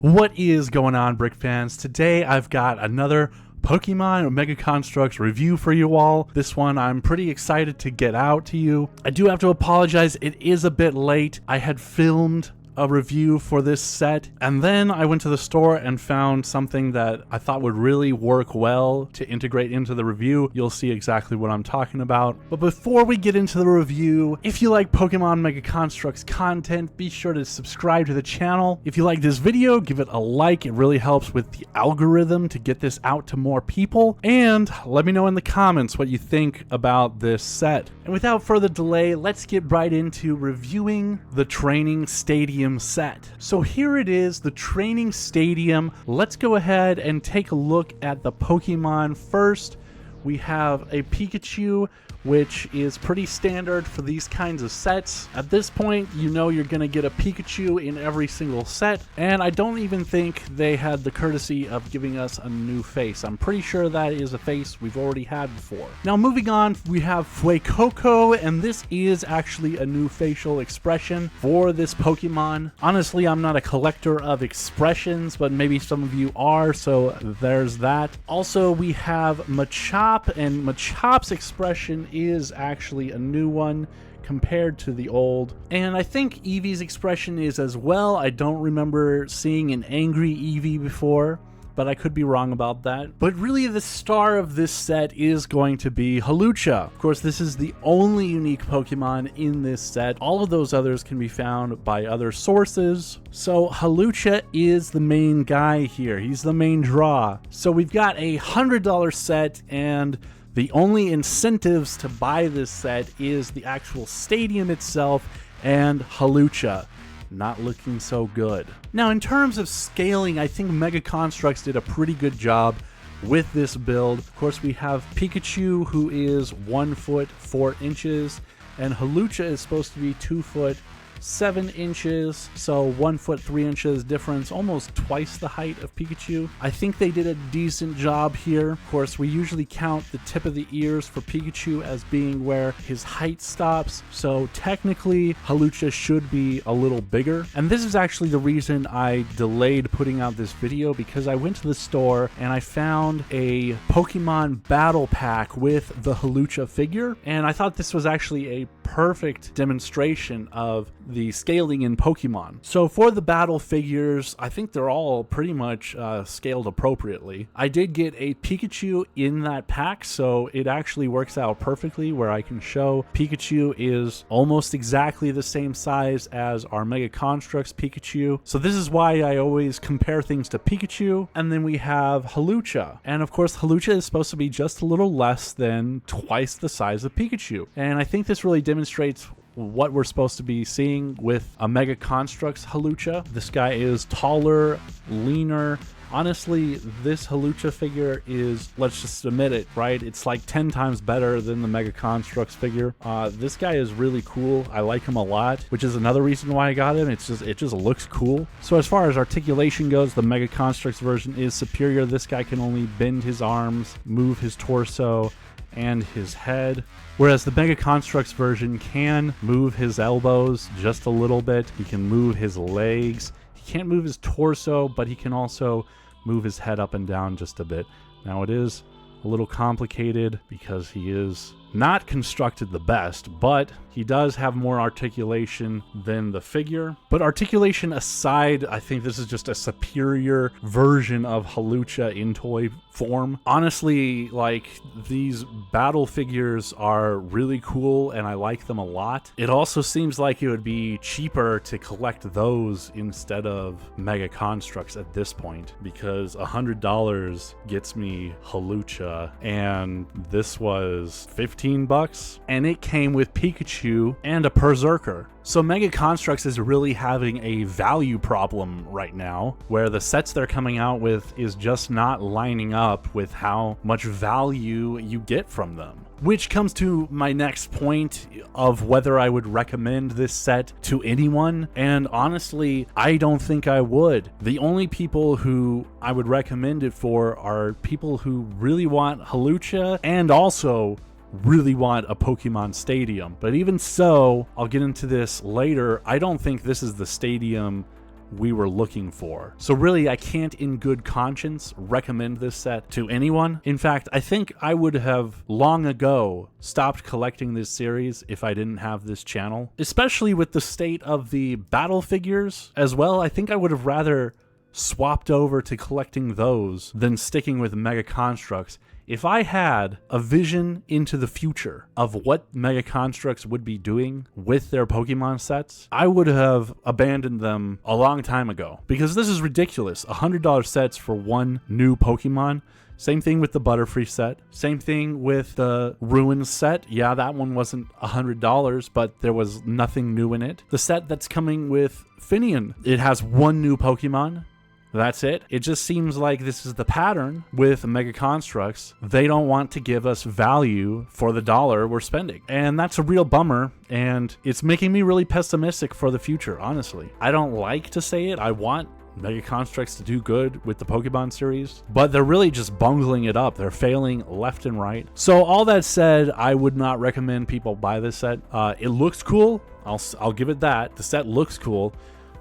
What is going on, Brick fans? Today I've got another Pokemon Mega Construx review for you all. This one I'm pretty excited to get out to you. I do have to apologize, it is a bit late. I had filmed a review for this set, and then I went to the store and found something that I thought would really work well to integrate into the review. You'll see exactly what I'm talking about. But before we get into the review, if you like Pokemon Mega Construx content, be sure to subscribe to the channel. If you like this video, give it a like. It really helps with the algorithm to get this out to more people. And let me know in the comments what you think about this set. And without further delay, let's get right into reviewing the Training Stadium set. So here it is, the Training Stadium. Let's go ahead and take a look at the Pokemon first. We have a Pikachu, which is pretty standard for these kinds of sets. At this point, you know you're gonna get a Pikachu in every single set, and I don't even think they had the courtesy of giving us a new face. I'm pretty sure that is a face we've already had before. Now moving on, we have Fuecoco, and this is actually a new facial expression for this Pokemon. Honestly, I'm not a collector of expressions, but maybe some of you are, so there's that. Also, we have Machop, and Machop's expression is actually a new one compared to the old, and I think Eevee's expression is as well. I don't remember seeing an angry Eevee before, but I could be wrong about that. But really the star of this set is going to be Hawlucha. Of course, this is the only unique Pokemon in this set. All of those others can be found by other sources. So Hawlucha is the main guy here. He's the main draw. So we've got a $100 set, and the only incentives to buy this set is the actual stadium itself and Hawlucha. Not looking so good. Now, in terms of scaling, I think Mega Construx did a pretty good job with this build. Of course, we have Pikachu, who is 1 foot 4 inches, and Hawlucha is supposed to be 2 foot 7 inches, so 1 foot 3 inches difference, almost twice the height of Pikachu. I think they did a decent job here. Of course, we usually count the tip of the ears for Pikachu as being where his height stops, so technically Hawlucha should be a little bigger. And this is actually the reason I delayed putting out this video, because I went to the store and I found a Pokemon battle pack with the Hawlucha figure, and I thought this was actually a perfect demonstration of the scaling in Pokemon. So for the battle figures, I think they're all pretty much scaled appropriately. I did get a Pikachu in that pack, so it actually works out perfectly where I can show Pikachu is almost exactly the same size as our Mega Construx Pikachu. So this is why I always compare things to Pikachu. And then we have Hawlucha. And of course, Hawlucha is supposed to be just a little less than twice the size of Pikachu. And I think this really demonstrates what we're supposed to be seeing with a Mega Construx Hawlucha. This guy is taller, leaner. Honestly, this Hawlucha figure is, let's just admit it, right? It's like 10 times better than the Mega Construx figure. This guy is really cool. I like him a lot, which is another reason why I got him. It just looks cool. So as far as articulation goes, the Mega Construx version is superior. This guy can only bend his arms, move his torso, and his head, whereas the Mega Construx version can move his elbows just a little bit. He can move his legs. He can't move his torso, but he can also move his head up and down just a bit. Now, it is a little complicated because he is not constructed the best, but he does have more articulation than the figure. But articulation aside, I think this is just a superior version of Hawlucha in toy form. Honestly, like, these battle figures are really cool and I like them a lot. It also seems like it would be cheaper to collect those instead of Mega Construx at this point, because $100 gets me Hawlucha, and this was $15, and it came with Pikachu and a Berserker. So Mega Construx is really having a value problem right now, where the sets they're coming out with is just not lining up with how much value you get from them. Which comes to my next point of whether I would recommend this set to anyone, and honestly, I don't think I would. The only people who I would recommend it for are people who really want Hawlucha and also really want a Pokemon Stadium. But even so, I'll get into this later, I don't think this is the stadium we were looking for. So really, I can't in good conscience recommend this set to anyone. In fact, I think I would have long ago stopped collecting this series if I didn't have this channel, especially with the state of the battle figures as well. I think I would have rather swapped over to collecting those than sticking with Mega Construx. If I had a vision into the future of what Mega Construx would be doing with their Pokemon sets, I would have abandoned them a long time ago, because this is ridiculous. $100 sets for one new Pokemon. Same thing with the Butterfree set. Same thing with the Ruins set. Yeah, that one wasn't $100, but there was nothing new in it. The set that's coming with Finian, it has one new Pokemon. That's it. It just seems like this is the pattern with Mega Construx. They don't want to give us value for the dollar we're spending. And that's a real bummer, and it's making me really pessimistic for the future, honestly. I don't like to say it. I want Mega Construx to do good with the Pokemon series, but they're really just bungling it up. They're failing left and right. So all that said, I would not recommend people buy this set. It looks cool. I'll give it that. The set looks cool.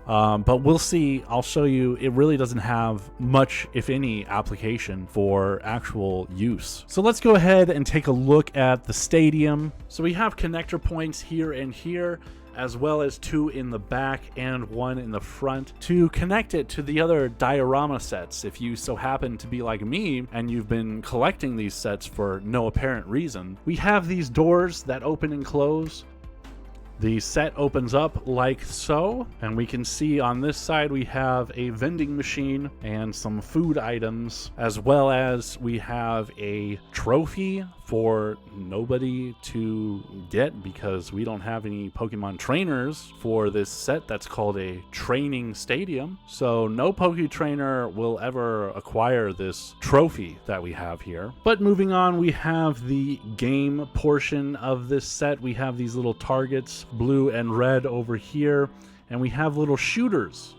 But we'll see. I'll show you. It really doesn't have much, if any, application for actual use. So let's go ahead and take a look at the stadium. So we have connector points here and here, as well as 2 in the back and 1 in the front to connect it to the other diorama sets. If you so happen to be like me and you've been collecting these sets for no apparent reason, we have these doors that open and close. The set opens up like so, and we can see on this side we have a vending machine and some food items, as well as we have a trophy for nobody to get because we don't have any Pokemon trainers for this set that's called a training stadium. So no Poke-Trainer will ever acquire this trophy that we have here. But moving on, we have the game portion of this set. We have these little targets, blue and red over here, and we have little shooters.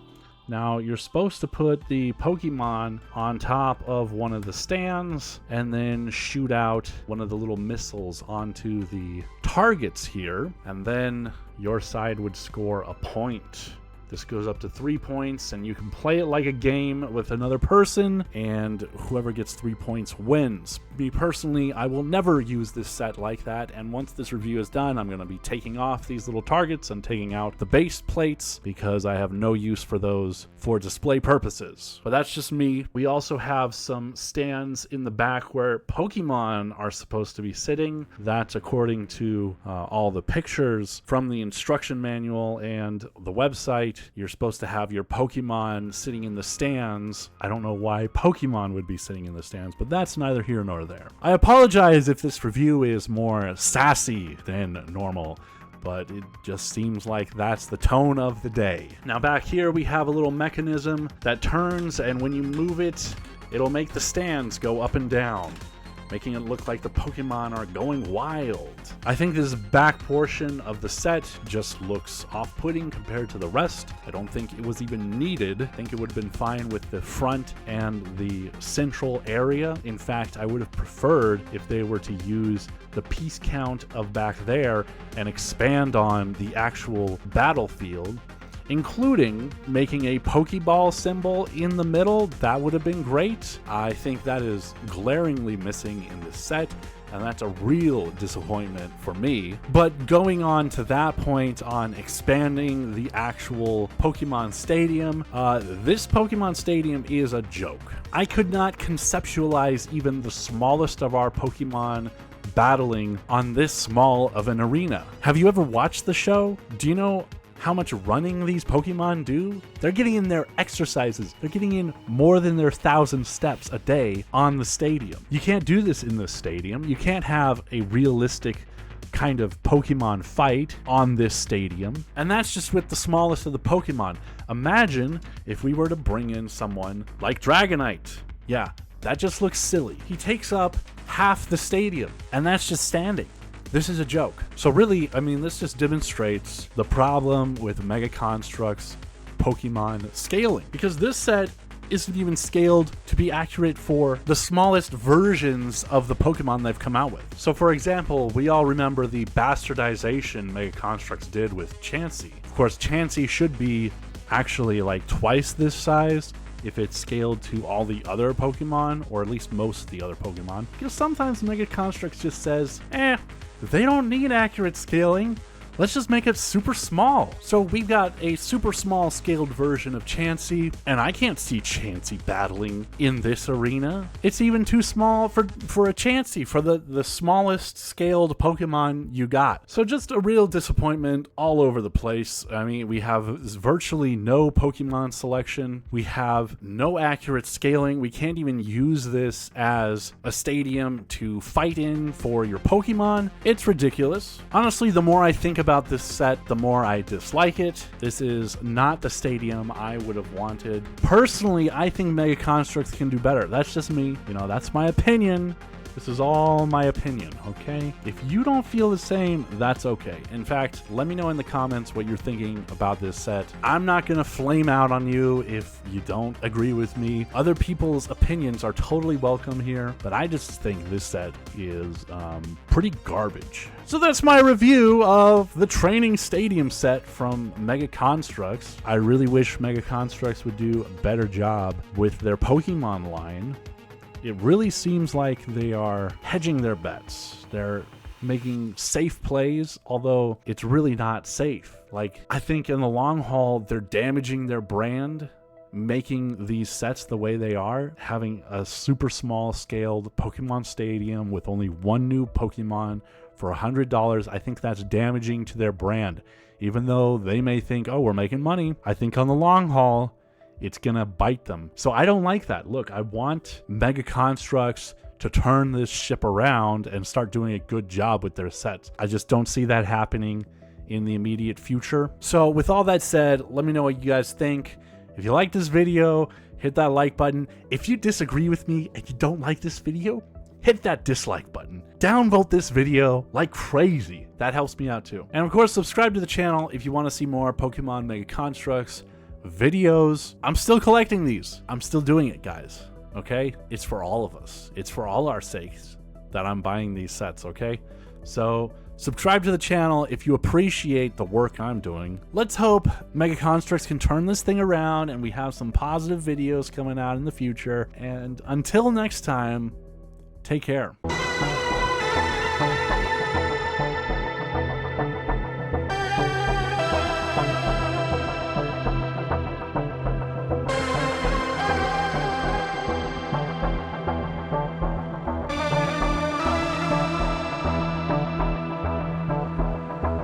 Now, you're supposed to put the Pokemon on top of one of the stands and then shoot out one of the little missiles onto the targets here, and then your side would score a point. This goes up to 3 points, and you can play it like a game with another person, and whoever gets 3 points wins. Me personally, I will never use this set like that, and once this review is done, I'm going to be taking off these little targets and taking out the base plates because I have no use for those for display purposes. But that's just me. We also have some stands in the back where Pokemon are supposed to be sitting. That's according to all the pictures from the instruction manual and the website. You're supposed to have your Pokemon sitting in the stands. I don't know why Pokemon would be sitting in the stands, but that's neither here nor there. I apologize if this review is more sassy than normal, but it just seems like that's the tone of the day. Now back here we have a little mechanism that turns, and when you move it, it'll make the stands go up and down, making it look like the Pokemon are going wild. I think this back portion of the set just looks off-putting compared to the rest. I don't think it was even needed. I think it would have been fine with the front and the central area. In fact, I would have preferred if they were to use the piece count of back there and expand on the actual battlefield, including making a Pokeball symbol in the middle. That would have been great. I think that is glaringly missing in this set, and that's a real disappointment for me. But going on to that point on expanding the actual Pokemon Stadium, this Pokemon Stadium is a joke. I could not conceptualize even the smallest of our Pokemon battling on this small of an arena. Have you ever watched the show? Do you know how much running these Pokemon do? They're getting in their exercises. They're getting in more than their 1,000 steps a day on the stadium. You can't do this in this stadium. You can't have a realistic kind of Pokemon fight on this stadium. And that's just with the smallest of the Pokemon. Imagine if we were to bring in someone like Dragonite. Yeah, that just looks silly. He takes up half the stadium, and that's just standing. This is a joke. So really, I mean, this just demonstrates the problem with Mega Construx Pokemon scaling, because this set isn't even scaled to be accurate for the smallest versions of the Pokemon they've come out with. So for example, we all remember the bastardization Mega Construx did with Chansey. Of course, Chansey should be actually like twice this size if it's scaled to all the other Pokemon, or at least most of the other Pokemon. Because sometimes Mega Construx just says, they don't need accurate scaling. Let's just make it super small. So we've got a super small scaled version of Chansey, and I can't see Chansey battling in this arena. It's even too small for a Chansey, for the smallest scaled Pokemon you got. So just a real disappointment all over the place. I mean, we have virtually no Pokemon selection. We have no accurate scaling. We can't even use this as a stadium to fight in for your Pokemon. It's ridiculous. Honestly, the more I think about this set, the more I dislike it. This is not the stadium I would have wanted. Personally, I think Mega Construx can do better. That's just me. You know, that's my opinion. This is all my opinion, okay? If you don't feel the same, that's okay. In fact, let me know in the comments what you're thinking about this set. I'm not gonna flame out on you if you don't agree with me. Other people's opinions are totally welcome here, but I just think this set is pretty garbage. So that's my review of the Training Stadium set from Mega Construx. I really wish Mega Construx would do a better job with their Pokemon line. It really seems like they are hedging their bets. They're making safe plays, although it's really not safe. Like, I think in the long haul, they're damaging their brand, making these sets the way they are, having a super small scaled Pokemon Stadium with only one new Pokemon for $100. I think that's damaging to their brand. Even though they may think, oh, we're making money, I think on the long haul, it's gonna bite them. So I don't like that. Look, I want Mega Construx to turn this ship around and start doing a good job with their sets. I just don't see that happening in the immediate future. So with all that said, let me know what you guys think. If you like this video, hit that like button. If you disagree with me and you don't like this video, hit that dislike button. Downvote this video like crazy. That helps me out too. And of course, subscribe to the channel if you want to see more Pokemon Mega Construx videos. I'm still collecting these. I'm still doing it, guys. Okay? It's for all of us. It's for all our sakes that I'm buying these sets, okay? So subscribe to the channel if you appreciate the work I'm doing. Let's hope Mega Construx can turn this thing around and we have some positive videos coming out in the future. And until next time, take care.